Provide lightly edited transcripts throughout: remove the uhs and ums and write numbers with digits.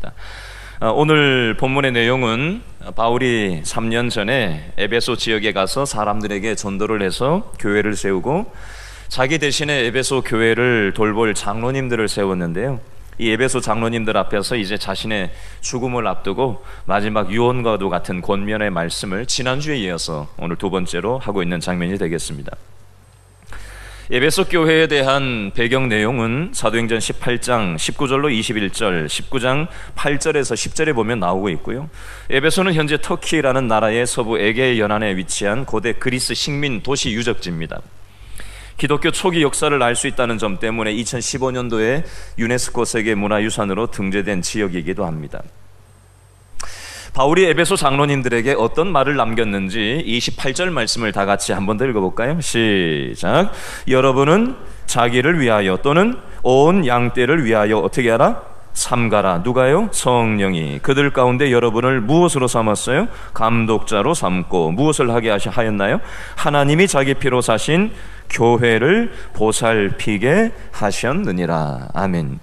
되겠습니다. 오늘 본문의 내용은 바울이 3년 전에 에베소 지역에 가서 사람들에게 전도를 해서 교회를 세우고 자기 대신에 에베소 교회를 돌볼 장로님들을 세웠는데요. 이 에베소 장로님들 앞에서 이제 자신의 죽음을 앞두고 마지막 유언과도 같은 권면의 말씀을 지난주에 이어서 오늘 두 번째로 하고 있는 장면이 되겠습니다. 에베소 교회에 대한 배경 내용은 사도행전 18장 19절로 21절, 19장 8절에서 10절에 보면 나오고 있고요. 에베소는 현재 터키라는 나라의 서부 에게 연안에 위치한 고대 그리스 식민 도시 유적지입니다. 기독교 초기 역사를 알 수 있다는 점 때문에 2015년도에 유네스코 세계문화유산으로 등재된 지역이기도 합니다. 바울이 에베소 장로님들에게 어떤 말을 남겼는지 28절 말씀을 다 같이 한번 더 읽어볼까요? 시작. 여러분은 자기를 위하여 또는 온 양떼를 위하여 어떻게 하라? 삼가라. 누가요? 성령이 그들 가운데 여러분을 무엇으로 삼았어요? 감독자로 삼고 무엇을 하게 하였나요? 하나님이 자기 피로 사신 교회를 보살피게 하셨느니라. 아멘.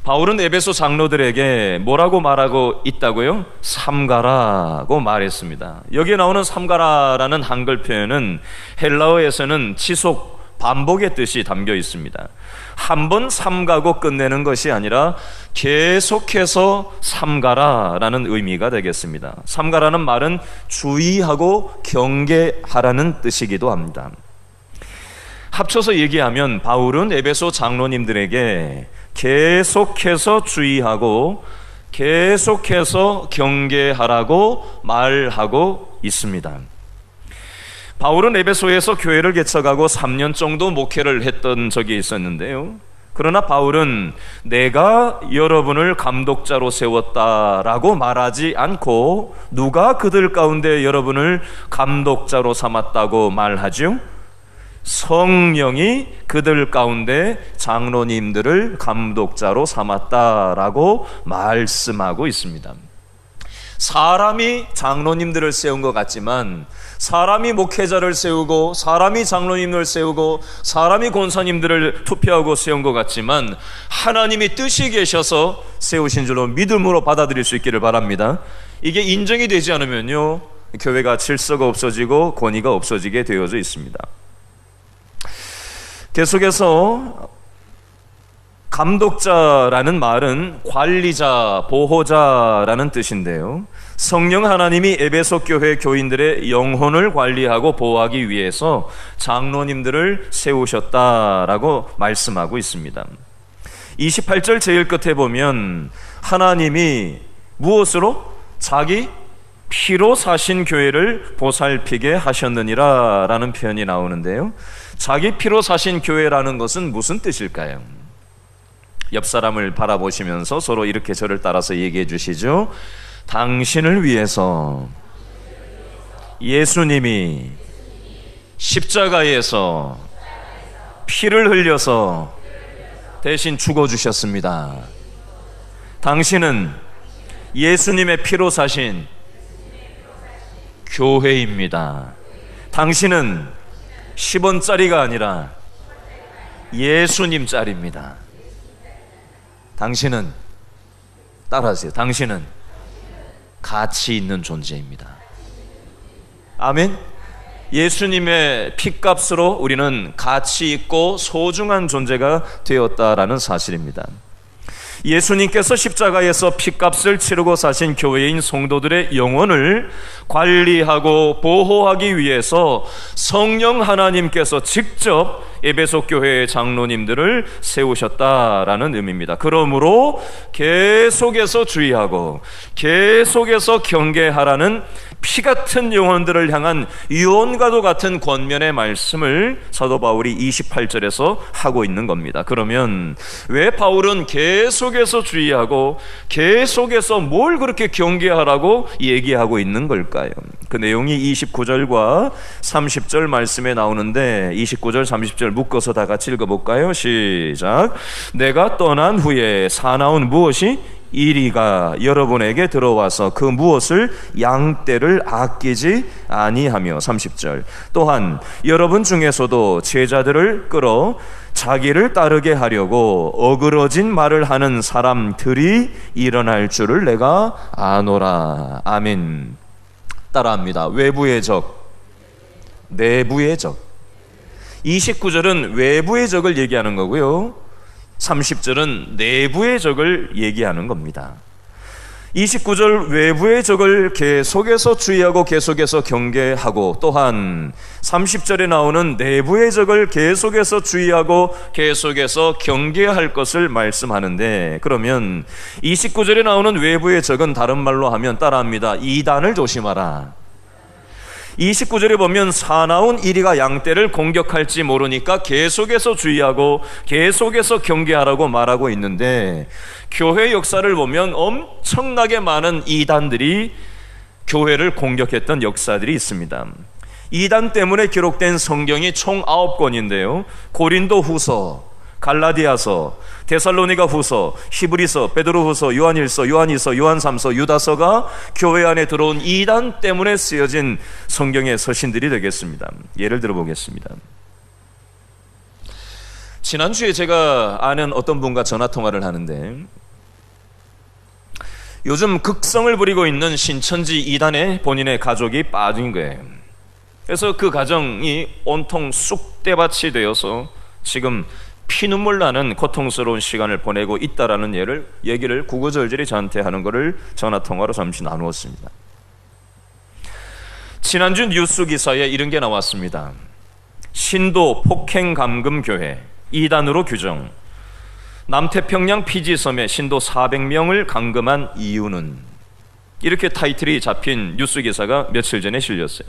바울은 에베소 장로들에게 뭐라고 말하고 있다고요? 삼가라고 말했습니다. 여기에 나오는 삼가라라는 한글 표현은 헬라어에서는 지속, 반복의 뜻이 담겨 있습니다. 한 번 삼가고 끝내는 것이 아니라 계속해서 삼가라라는 의미가 되겠습니다. 삼가라는 말은 주의하고 경계하라는 뜻이기도 합니다. 합쳐서 얘기하면 바울은 에베소 장로님들에게 계속해서 주의하고 계속해서 경계하라고 말하고 있습니다. 바울은 에베소에서 교회를 개척하고 3년 정도 목회를 했던 적이 있었는데요. 그러나 바울은 내가 여러분을 감독자로 세웠다라고 말하지 않고 누가 그들 가운데 여러분을 감독자로 삼았다고 말하죠? 성령이 그들 가운데 장로님들을 감독자로 삼았다라고 말씀하고 있습니다. 사람이 장로님들을 세운 것 같지만 사람이 목회자를 세우고 사람이 장로님을 세우고 사람이 권사님들을 투표하고 세운 것 같지만 하나님이 뜻이 계셔서 세우신 줄로 믿음으로 받아들일 수 있기를 바랍니다. 이게 인정이 되지 않으면요, 교회가 질서가 없어지고 권위가 없어지게 되어져 있습니다. 계속해서 감독자라는 말은 관리자, 보호자라는 뜻인데요. 성령 하나님이 에베소 교회 교인들의 영혼을 관리하고 보호하기 위해서 장로님들을 세우셨다라고 말씀하고 있습니다. 28절 제일 끝에 보면 하나님이 무엇으로? 자기 피로 사신 교회를 보살피게 하셨느니라 라는 표현이 나오는데요. 자기 피로 사신 교회라는 것은 무슨 뜻일까요? 옆 사람을 바라보시면서 서로 이렇게 저를 따라서 얘기해 주시죠. 당신을 위해서 예수님이 십자가에서 피를 흘려서 대신 죽어주셨습니다. 당신은 예수님의 피로 사신 교회입니다. 당신은 10원짜리가 아니라 예수님짜리입니다. 당신은, 따라하세요. 당신은 가치 있는 존재입니다. 아멘. 예수님의 피값으로 우리는 가치 있고 소중한 존재가 되었다라는 사실입니다. 예수님께서 십자가에서 피값을 치르고 사신 교회인 성도들의 영혼을 관리하고 보호하기 위해서 성령 하나님께서 직접 에베소 교회의 장로님들을 세우셨다라는 의미입니다. 그러므로 계속해서 주의하고 계속해서 경계하라는 피 같은 영혼들을 향한 유언과도 같은 권면의 말씀을 사도 바울이 28절에서 하고 있는 겁니다. 그러면 왜 바울은 계속해서 주의하고 계속해서 뭘 그렇게 경계하라고 얘기하고 있는 걸까요? 그 내용이 29절과 30절 말씀에 나오는데 29절 30절 묶어서 다 같이 읽어볼까요? 시작. 내가 떠난 후에 사나운 무엇이? 이리가 여러분에게 들어와서 그 무엇을? 양떼를 아끼지 아니하며. 30절. 또한 여러분 중에서도 제자들을 끌어 자기를 따르게 하려고 어그러진 말을 하는 사람들이 일어날 줄을 내가 아노라. 아멘. 따라합니다. 외부의 적, 내부의 적. 29절은 외부의 적을 얘기하는 거고요, 30절은 내부의 적을 얘기하는 겁니다. 29절 외부의 적을 계속해서 주의하고 계속해서 경계하고, 또한 30절에 나오는 내부의 적을 계속해서 주의하고 계속해서 경계할 것을 말씀하는데, 그러면 29절에 나오는 외부의 적은 다른 말로 하면 따라합니다. 이단을 조심하라. 29절에 보면 사나운 이리가 양떼를 공격할지 모르니까 계속해서 주의하고 계속해서 경계하라고 말하고 있는데, 교회 역사를 보면 엄청나게 많은 이단들이 교회를 공격했던 역사들이 있습니다. 이단 때문에 기록된 성경이 총 9권인데요 고린도 후서, 갈라디아서, 데살로니가 후서, 히브리서, 베드로 후서, 요한일서, 요한이서, 요한삼서, 유다서가 교회 안에 들어온 이단 때문에 쓰여진 성경의 서신들이 되겠습니다. 예를 들어 보겠습니다. 지난주에 제가 아는 어떤 분과 전화통화를 하는데, 요즘 극성을 부리고 있는 신천지 이단에 본인의 가족이 빠진 거예요. 그래서 그 가정이 온통 쑥대밭이 되어서 지금 피눈물 나는 고통스러운 시간을 보내고 있다라는 얘기를 구구절절히 저한테 하는 것을 전화통화로 잠시 나누었습니다. 지난주 뉴스 기사에 이런 게 나왔습니다. 신도 폭행감금교회 2단으로 규정, 남태평양 피지섬에 신도 400명을 감금한 이유는, 이렇게 타이틀이 잡힌 뉴스 기사가 며칠 전에 실렸어요.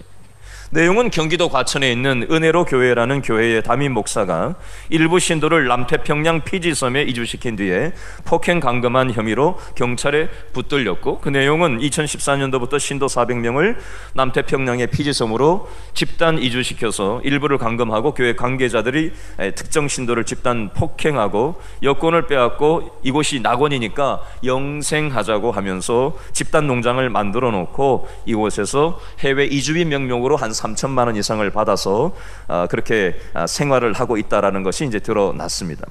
내용은 경기도 과천에 있는 은혜로 교회라는 교회의 담임 목사가 일부 신도를 남태평양 피지섬에 이주시킨 뒤에 폭행 감금한 혐의로 경찰에 붙들렸고, 그 내용은 2014년도부터 신도 400명을 남태평양의 피지섬으로 집단 이주시켜서 일부를 감금하고 교회 관계자들이 특정 신도를 집단 폭행하고 여권을 빼앗고 이곳이 낙원이니까 영생하자고 하면서 집단 농장을 만들어 놓고 이곳에서 해외 이주민 명목으로 한 3천만 원 이상을 받아서 그렇게 생활을 하고 있다라는 것이 이제 드러났습니다.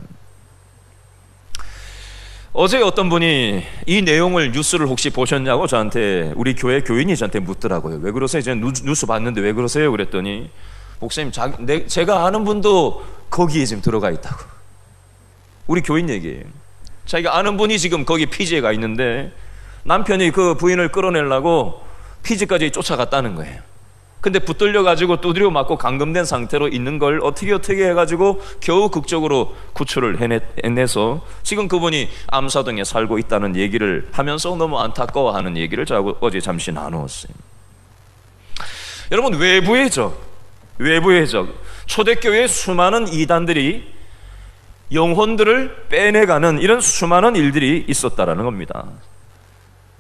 어제 어떤 분이 이 내용을 뉴스를 혹시 보셨냐고 저한테, 우리 교회 교인이 저한테 묻더라고요. 왜 그러세요? 제가 뉴스 봤는데 왜 그러세요? 그랬더니, 목사님 제가 아는 분도 거기에 지금 들어가 있다고. 우리 교인 얘기예요. 자기가 아는 분이 지금 거기 피지에 가 있는데 남편이 그 부인을 끌어내려고 피지까지 쫓아갔다는 거예요. 근데 붙들려가지고 두드려 맞고 감금된 상태로 있는 걸 어떻게 해가지고 겨우 극적으로 구출을 해내서 지금 그분이 암사동에 살고 있다는 얘기를 하면서 너무 안타까워하는 얘기를 제가 어제 잠시 나누었어요. 여러분, 외부의 적, 초대교회의 수많은 이단들이 영혼들을 빼내가는 이런 수많은 일들이 있었다라는 겁니다.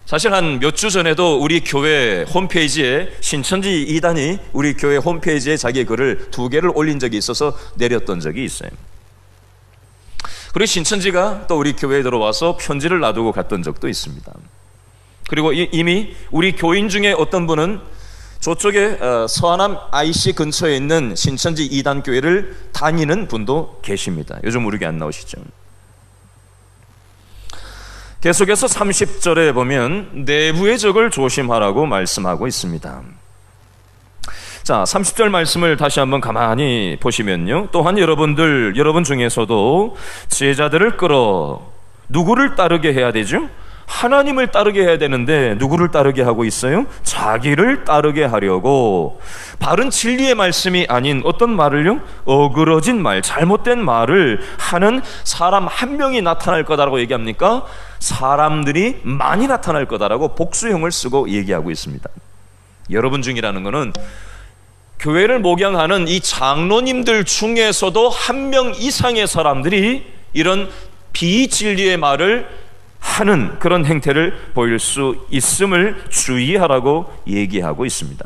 사실 한 몇 주 전에도 우리 교회 홈페이지에 신천지 이단이 우리 교회 홈페이지에 자기의 글을 2개를 올린 적이 있어서 내렸던 적이 있어요. 그리고 신천지가 또 우리 교회에 들어와서 편지를 놔두고 갔던 적도 있습니다. 그리고 이미 우리 교인 중에 어떤 분은 저쪽에 서안암 IC 근처에 있는 신천지 이단 교회를 다니는 분도 계십니다. 요즘 우리 교회 안 나오시죠? 계속해서 30절에 보면 내부의 적을 조심하라고 말씀하고 있습니다. 자, 30절 말씀을 다시 한번 가만히 보시면요, 또한 여러분 중에서도 제자들을 끌어 누구를 따르게 해야 되죠? 하나님을 따르게 해야 되는데 누구를 따르게 하고 있어요? 자기를 따르게 하려고 바른 진리의 말씀이 아닌 어떤 말을요? 어그러진 말, 잘못된 말을 하는 사람 한 명이 나타날 거다라고 얘기합니까? 사람들이 많이 나타날 거다라고 복수형을 쓰고 얘기하고 있습니다. 여러분 중이라는 것은 교회를 목양하는 이 장로님들 중에서도 한 명 이상의 사람들이 이런 비진리의 말을 하는 그런 행태를 보일 수 있음을 주의하라고 얘기하고 있습니다.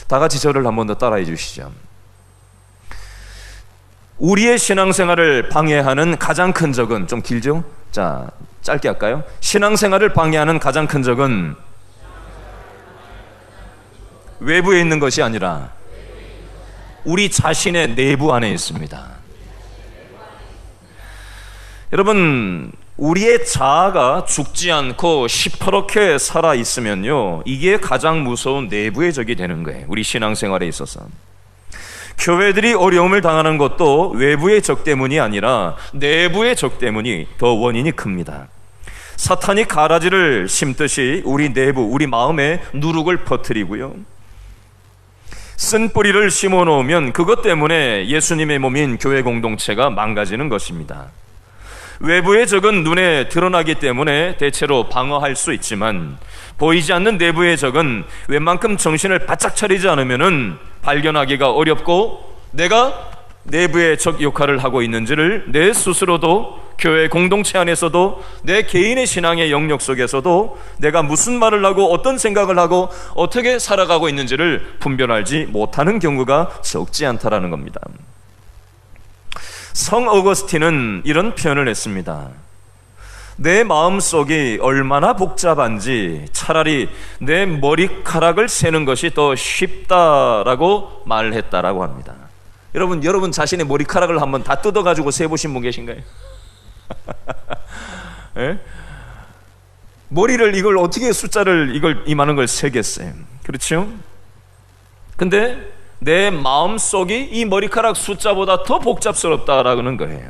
다 같이 저를 한 번 더 따라해 주시죠. 우리의 신앙생활을 방해하는 가장 큰 적은, 좀 길죠? 자, 짧게 할까요? 신앙생활을 방해하는 가장 큰 적은 외부에 있는 것이 아니라 우리 자신의 내부 안에 있습니다. 여러분, 우리의 자아가 죽지 않고 시퍼렇게 살아 있으면요, 이게 가장 무서운 내부의 적이 되는 거예요. 우리 신앙생활에 있어서 교회들이 어려움을 당하는 것도 외부의 적 때문이 아니라 내부의 적 때문이 더 원인이 큽니다. 사탄이 가라지를 심듯이 우리 내부, 우리 마음에 누룩을 퍼뜨리고요, 쓴 뿌리를 심어 놓으면 그것 때문에 예수님의 몸인 교회 공동체가 망가지는 것입니다. 외부의 적은 눈에 드러나기 때문에 대체로 방어할 수 있지만, 보이지 않는 내부의 적은 웬만큼 정신을 바짝 차리지 않으면 발견하기가 어렵고, 내가 내부의 적 역할을 하고 있는지를 내 스스로도, 교회 공동체 안에서도, 내 개인의 신앙의 영역 속에서도 내가 무슨 말을 하고 어떤 생각을 하고 어떻게 살아가고 있는지를 분별하지 못하는 경우가 적지 않다라는 겁니다. 성 어거스틴은 이런 표현을 했습니다. 내 마음속이 얼마나 복잡한지 차라리 내 머리카락을 세는 것이 더 쉽다라고 말했다라고 합니다. 여러분 자신의 머리카락을 한번 다 뜯어가지고 세보신 분 계신가요? 예? 머리를 이걸 어떻게 숫자를 이걸 이만한 걸 세겠어요? 그렇죠? 근데 내 마음속이 이 머리카락 숫자보다 더 복잡스럽다라는 거예요.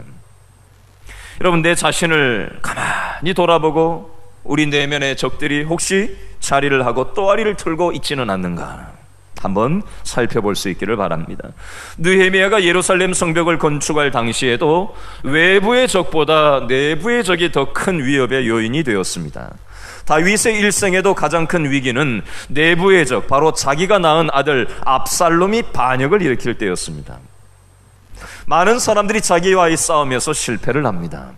여러분, 내 자신을 가만히 돌아보고 우리 내면의 적들이 혹시 자리를 하고 또아리를 틀고 있지는 않는가 한번 살펴볼 수 있기를 바랍니다. 느헤미야가 예루살렘 성벽을 건축할 당시에도 외부의 적보다 내부의 적이 더 큰 위협의 요인이 되었습니다. 다윗의 일생에도 가장 큰 위기는 내부의 적, 바로 자기가 낳은 아들 압살롬이 반역을 일으킬 때였습니다. 많은 사람들이 자기와의 싸움에서 실패를 합니다.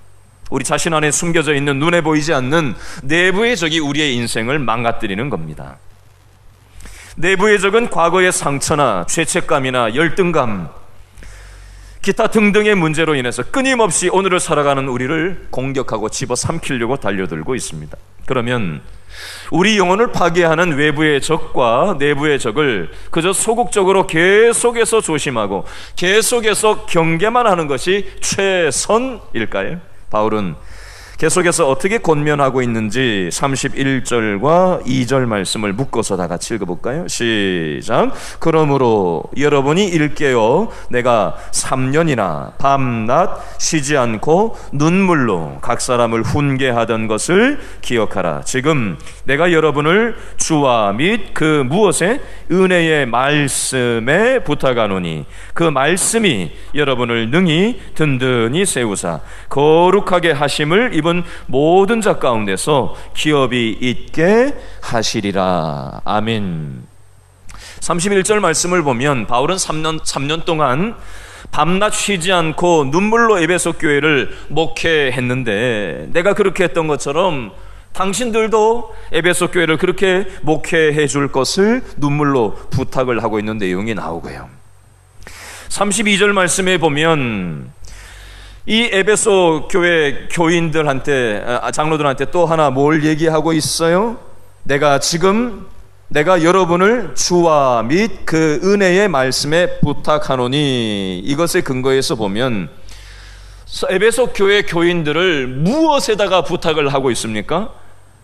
우리 자신 안에 숨겨져 있는 눈에 보이지 않는 내부의 적이 우리의 인생을 망가뜨리는 겁니다. 내부의 적은 과거의 상처나 죄책감이나 열등감, 기타 등등의 문제로 인해서 끊임없이 오늘을 살아가는 우리를 공격하고 집어삼키려고 달려들고 있습니다. 그러면 우리 영혼을 파괴하는 외부의 적과 내부의 적을 그저 소극적으로 계속해서 조심하고 계속해서 경계만 하는 것이 최선일까요? 바울은 계속해서 어떻게 권면하고 있는지 31절과 2절 말씀을 묶어서 다 같이 읽어볼까요? 시작. 그러므로 여러분이 일깨어 내가 3년이나 밤낮 쉬지 않고 눈물로 각 사람을 훈계하던 것을 기억하라. 지금 내가 여러분을 주와 및 그 무엇에 은혜의 말씀에 부탁하노니 그 말씀이 여러분을 능히 든든히 세우사 거룩하게 하심을 입은 모든 자 가운데서 기업이 있게 하시리라. 아멘. 31절 말씀을 보면 바울은 3년 동안 밤낮 쉬지 않고 눈물로 에베소 교회를 목회했는데, 내가 그렇게 했던 것처럼 당신들도 에베소 교회를 그렇게 목회해 줄 것을 눈물로 부탁을 하고 있는 내용이 나오고요. 32절 말씀에 보면 이 에베소 교회 교인들한테, 장로들한테 또 하나 뭘 얘기하고 있어요? 내가 여러분을 주와 및 그 은혜의 말씀에 부탁하노니, 이것의 근거에서 보면 에베소 교회 교인들을 무엇에다가 부탁을 하고 있습니까?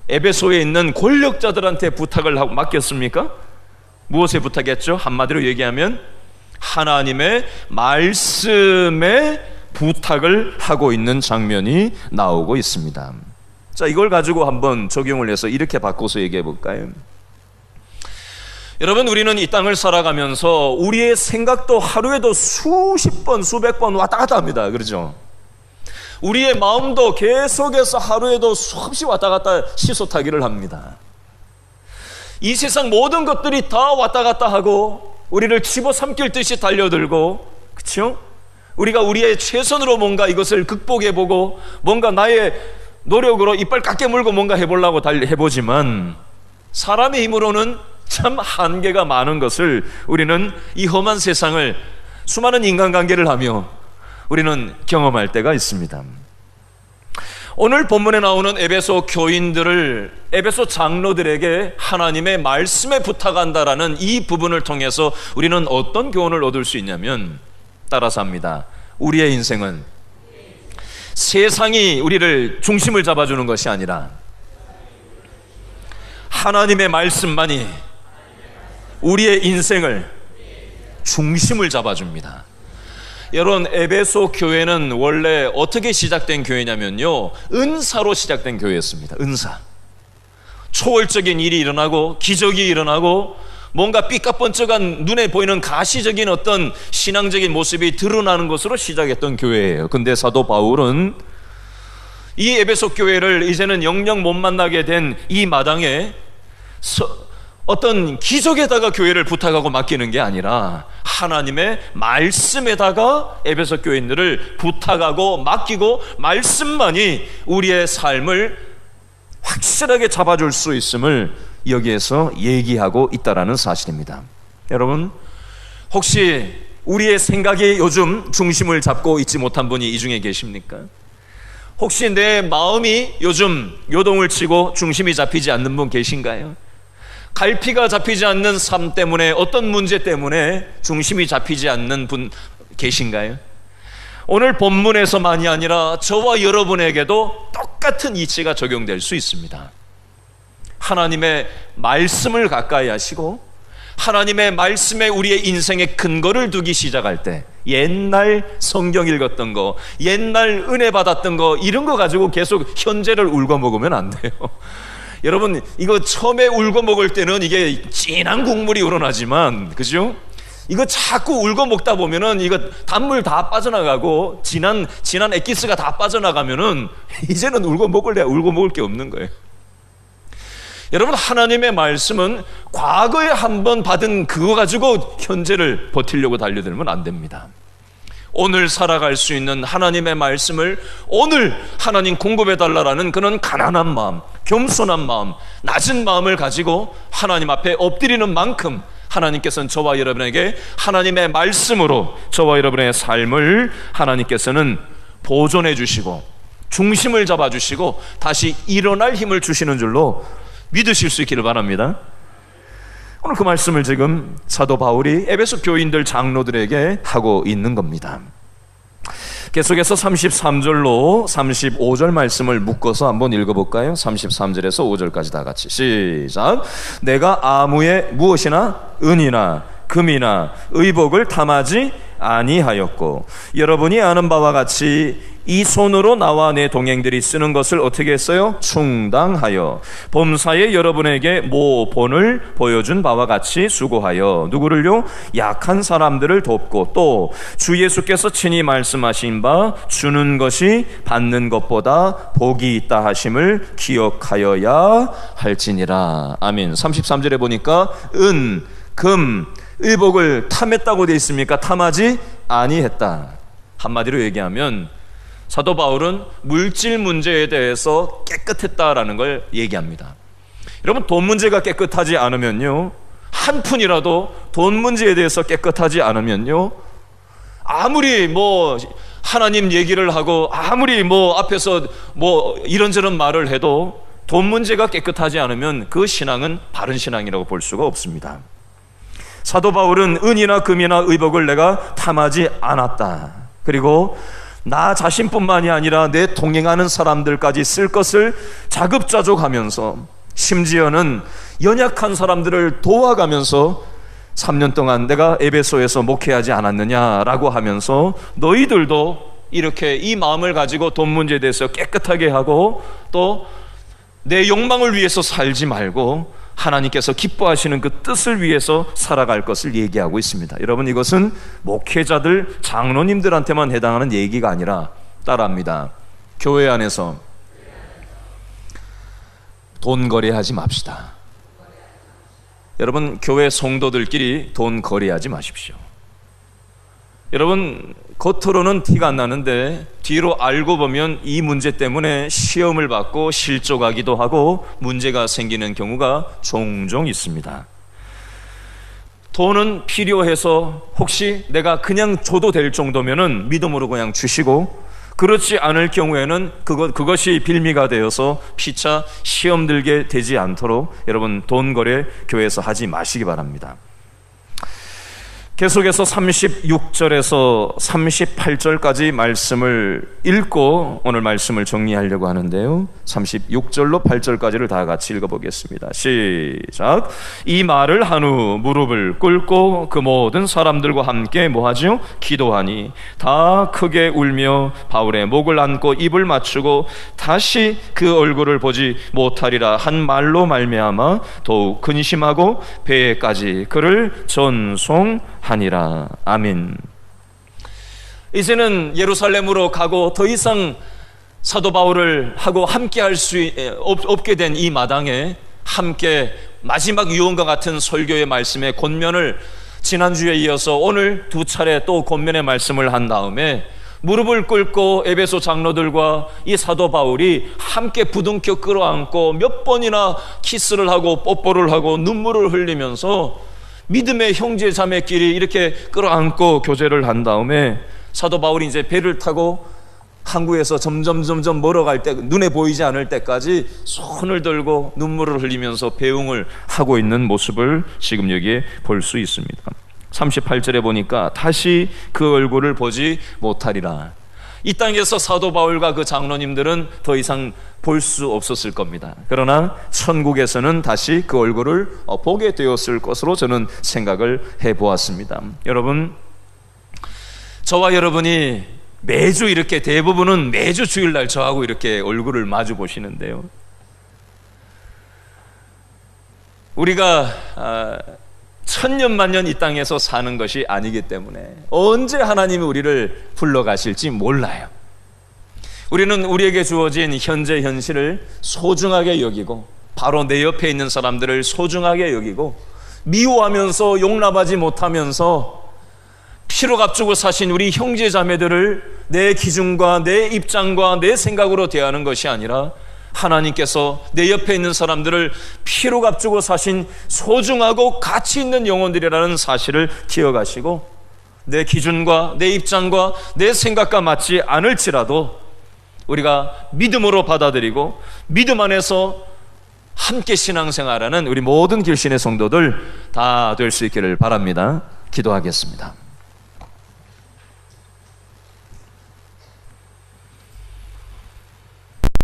에베소에 있는 권력자들한테 부탁을 하고 맡겼습니까? 무엇에 부탁했죠? 한마디로 얘기하면 하나님의 말씀에 부탁을 하고 있는 장면이 나오고 있습니다. 자, 이걸 가지고 한번 적용을 해서 이렇게 바꿔서 얘기해 볼까요? 여러분, 우리는 이 땅을 살아가면서 우리의 생각도 하루에도 수십 번, 수백 번 왔다 갔다 합니다. 그렇죠? 우리의 마음도 계속해서 하루에도 수없이 왔다 갔다 시소타기를 합니다. 이 세상 모든 것들이 다 왔다 갔다 하고 우리를 집어삼킬 듯이 달려들고, 그렇죠? 우리가 우리의 최선으로 뭔가 이것을 극복해보고 뭔가 나의 노력으로 이빨 깎게 물고 뭔가 해보려고 해보지만 사람의 힘으로는 참 한계가 많은 것을 우리는 이 험한 세상을 수많은 인간관계를 하며 우리는 경험할 때가 있습니다. 오늘 본문에 나오는 에베소 교인들을, 에베소 장로들에게 하나님의 말씀에 부탁한다라는 이 부분을 통해서 우리는 어떤 교훈을 얻을 수 있냐면, 따라서 합니다. 우리의 인생은 세상이 우리를 중심을 잡아주는 것이 아니라 하나님의 말씀만이 우리의 인생을 중심을 잡아줍니다. 여러분, 에베소 교회는 원래 어떻게 시작된 교회냐면요, 은사로 시작된 교회였습니다. 은사. 초월적인 일이 일어나고 기적이 일어나고 뭔가 삐까뻔쩍한 눈에 보이는 가시적인 어떤 신앙적인 모습이 드러나는 것으로 시작했던 교회예요. 근데 사도 바울은 이 에베소 교회를 이제는 영영 못 만나게 된 이 마당에 어떤 기적에다가 교회를 부탁하고 맡기는 게 아니라 하나님의 말씀에다가 에베소 교인들을 부탁하고 맡기고, 말씀만이 우리의 삶을 확실하게 잡아줄 수 있음을 여기에서 얘기하고 있다라는 사실입니다. 여러분, 혹시 우리의 생각이 요즘 중심을 잡고 있지 못한 분이 이 중에 계십니까? 혹시 내 마음이 요즘 요동을 치고 중심이 잡히지 않는 분 계신가요? 갈피가 잡히지 않는 삶 때문에, 어떤 문제 때문에 중심이 잡히지 않는 분 계신가요? 오늘 본문에서만이 아니라 저와 여러분에게도 똑같은 이치가 적용될 수 있습니다. 하나님의 말씀을 가까이 하시고 하나님의 말씀에 우리의 인생의 근거를 두기 시작할 때, 옛날 성경 읽었던 거, 옛날 은혜 받았던 거, 이런 거 가지고 계속 현재를 울고 먹으면 안 돼요. 여러분, 이거 처음에 울고 먹을 때는 이게 진한 국물이 우러나지만, 그죠? 이거 자꾸 울고 먹다 보면은 이거 단물 다 빠져나가고 진한 엑기스가 다 빠져나가면은 이제는 울고 먹을 게 없는 거예요. 여러분, 하나님의 말씀은 과거에 한번 받은 그거 가지고 현재를 버티려고 달려들면 안 됩니다. 오늘 살아갈 수 있는 하나님의 말씀을 오늘 하나님 공급해달라는 그런 가난한 마음, 겸손한 마음, 낮은 마음을 가지고 하나님 앞에 엎드리는 만큼 하나님께서는 저와 여러분에게 하나님의 말씀으로 저와 여러분의 삶을 하나님께서는 보존해 주시고 중심을 잡아 주시고 다시 일어날 힘을 주시는 줄로 믿으실 수 있기를 바랍니다. 오늘 그 말씀을 지금 사도 바울이 에베소 교인들 장로들에게 하고 있는 겁니다. 계속해서 33절로 35절 말씀을 묶어서 한번 읽어볼까요? 33절에서 5절까지 다 같이 시작. 내가 아무의 무엇이나 은이나 금이나 의복을 탐하지 아니하였고, 여러분이 아는 바와 같이 이 손으로 나와 내 동행들이 쓰는 것을 어떻게 했어요? 충당하여 범사에 여러분에게 모본을 보여준 바와 같이 수고하여 누구를요? 약한 사람들을 돕고, 또 주 예수께서 친히 말씀하신 바 주는 것이 받는 것보다 복이 있다 하심을 기억하여야 할지니라. 아멘. 33절에 보니까 은, 금, 의복을 탐했다고 되어 있습니까? 탐하지 아니했다. 한마디로 얘기하면 사도 바울은 물질 문제에 대해서 깨끗했다라는 걸 얘기합니다. 여러분, 돈 문제가 깨끗하지 않으면요, 한 푼이라도 돈 문제에 대해서 깨끗하지 않으면요, 아무리 하나님 얘기를 하고 아무리 앞에서 이런저런 말을 해도 돈 문제가 깨끗하지 않으면 그 신앙은 바른 신앙이라고 볼 수가 없습니다. 사도 바울은 은이나 금이나 의복을 내가 탐하지 않았다. 그리고 나 자신뿐만이 아니라 내 동행하는 사람들까지 쓸 것을 자급자족하면서, 심지어는 연약한 사람들을 도와가면서 3년 동안 내가 에베소에서 목회하지 않았느냐라고 하면서 너희들도 이렇게 이 마음을 가지고 돈 문제에 대해서 깨끗하게 하고 또 내 욕망을 위해서 살지 말고 하나님께서 기뻐하시는 그 뜻을 위해서 살아갈 것을 얘기하고 있습니다. 여러분, 이것은 목회자들, 장로님들한테만 해당하는 얘기가 아니라 따라합니다. 교회 안에서 돈 거래하지 맙시다. 여러분, 교회 성도들끼리 돈 거래하지 마십시오. 여러분, 겉으로는 티가 안 나는데 뒤로 알고 보면 이 문제 때문에 시험을 받고 실족하기도 하고 문제가 생기는 경우가 종종 있습니다. 돈은 필요해서 혹시 내가 그냥 줘도 될 정도면은 믿음으로 그냥 주시고, 그렇지 않을 경우에는 그것이 빌미가 되어서 피차 시험 들게 되지 않도록 여러분 돈 거래 교회에서 하지 마시기 바랍니다. 계속해서 36절에서 38절까지 말씀을 읽고 오늘 말씀을 정리하려고 하는데요, 36절로 8절까지를 다 같이 읽어보겠습니다. 시작. 이 말을 한 후 무릎을 꿇고 그 모든 사람들과 함께 뭐하죠? 기도하니 다 크게 울며 바울의 목을 안고 입을 맞추고 다시 그 얼굴을 보지 못하리라 한 말로 말미암아 더욱 근심하고 배에까지 그를 전송하니라. 아멘. 이제는 예루살렘으로 가고 더 이상 사도 바울을 하고 함께 할 수 없게 된 이 마당에 함께 마지막 유언과 같은 설교의 말씀의 권면을 지난주에 이어서 오늘 두 차례 또 권면의 말씀을 한 다음에 무릎을 꿇고 에베소 장로들과 이 사도 바울이 함께 부둥켜 끌어안고 몇 번이나 키스를 하고 뽀뽀를 하고 눈물을 흘리면서 믿음의 형제 자매끼리 이렇게 끌어안고 교제를 한 다음에 사도 바울이 이제 배를 타고 항구에서 점점 멀어갈 때 눈에 보이지 않을 때까지 손을 들고 눈물을 흘리면서 배웅을 하고 있는 모습을 지금 여기에 볼 수 있습니다. 38절에 보니까 다시 그 얼굴을 보지 못하리라. 이 땅에서 사도 바울과 그 장로님들은 더 이상 볼 수 없었을 겁니다. 그러나 천국에서는 다시 그 얼굴을 보게 되었을 것으로 저는 생각을 해보았습니다. 여러분, 저와 여러분이 매주 이렇게 대부분은 매주 주일날 저하고 이렇게 얼굴을 마주 보시는데요, 우리가 천년만년 이 땅에서 사는 것이 아니기 때문에 언제 하나님이 우리를 불러가실지 몰라요. 우리는 우리에게 주어진 현재 현실을 소중하게 여기고 바로 내 옆에 있는 사람들을 소중하게 여기고 미워하면서 용납하지 못하면서 피로 값주고 사신 우리 형제 자매들을 내 기준과 내 입장과 내 생각으로 대하는 것이 아니라 하나님께서 내 옆에 있는 사람들을 피로 값주고 사신 소중하고 가치 있는 영혼들이라는 사실을 기억하시고 내 기준과 내 입장과 내 생각과 맞지 않을지라도 우리가 믿음으로 받아들이고 믿음 안에서 함께 신앙생활하는 우리 모든 길신의 성도들 다 될 수 있기를 바랍니다. 기도하겠습니다.